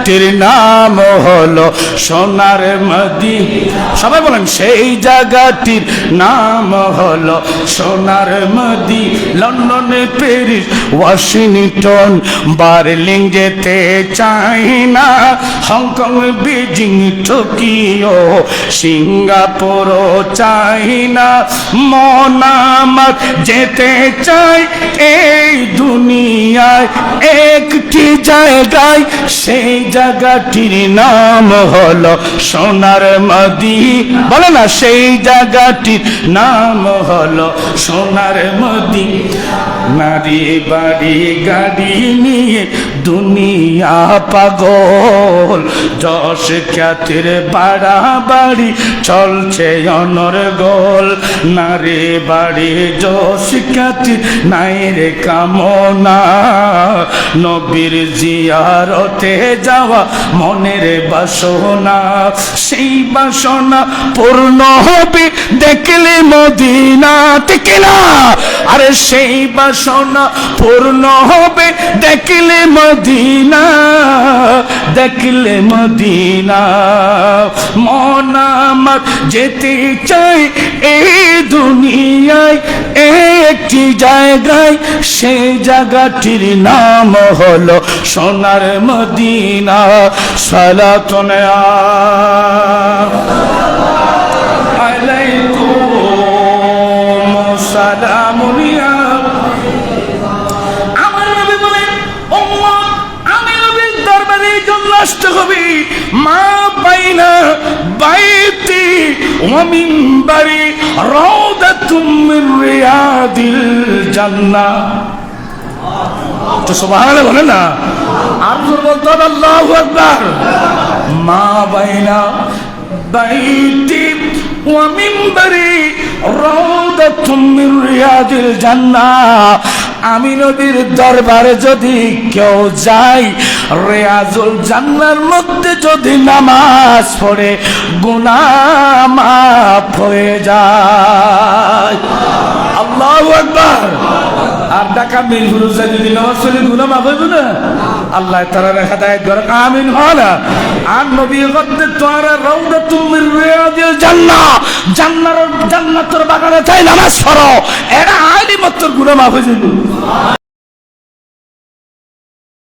জায়গাটির নাম হলো সোনার মদিনা। সবাই বলেন সেই জায়গাটির নাম হলো সোনার মদিনা। লন্ডনে, প্যারিস, ওয়াশিংটন, বার্লিন যেতে চাই না, হংকং, বেজিং, টোকিও, সিঙ্গাপুরও চাই না, মন আমার যেতে চাই এই দুনিয়ায় একটি জায়গায়, সেই জায়গাটির নাম হলো সোনার মদিনা। বলে না, সেই জায়গাটির নাম হলো সোনার মদিনা। নারী বাড়ি গাড়ি নিয়ে দুনিয়া পাগল, যশ খ্যাতির বাড়াবাড়ি চলছে অনর্গল। নারী বাড়ি যশ খ্যাতি নাই রে কামনা, নবীর জিয়ারতে যাওয়া মনের বাসনা, সেই বাসনা পূর্ণ হবে দেখলে মদিনা। ঠিক না? আরে সেই বাসনা পূর্ণ হবে দেখলে মদিনা, দেখলে মদিনা। মন আমার যেতে চাই এই দুনিয়ায় একটি জায়গায়, সেই জায়গাটির নাম হলো সোনার মদিনা। সালাতুন আলাইকুম সালামুন ইয়া। আমার নবী বলেন, উম্মত আমি নবীর দরবারে জন্য আসতে হবে। মা বাইনা বাইতি ওয়া মিনবারি রাউদাতুম মিন রিয়াদিল জান্নাহ। তো সুবহানাল্লাহ বলে না, আর জোর বলতে হবে আল্লাহু আকবার। মা বাইনা বাইতি ওয়া মিনবারি রাউদাতুম মিন রিয়াদিল জান্নাহ। আমি নবীর দরবারে যদি কেউ যায়, রিয়াজুল জান্নার মধ্যে যদি নামাজ পড়ে গুনাহ মাফ হয়ে যায়। আল্লাহু আকবার। আর ঢাকা মিরপুরে যদি নামাজ পড়ে গুনাহ মাফ হবে না, আল্লাহ তাআলা হেদায়েত করে। আমিন বলা। আর নবী গদ্দে তোরা রাউদাতুম মিন রিয়াদিল জান্নাহ, জান্নাতের বাগানে তাই নামাজ পড়ো, এরা আলিমত্তর গুনাহ মাফ হয়ে যাবে।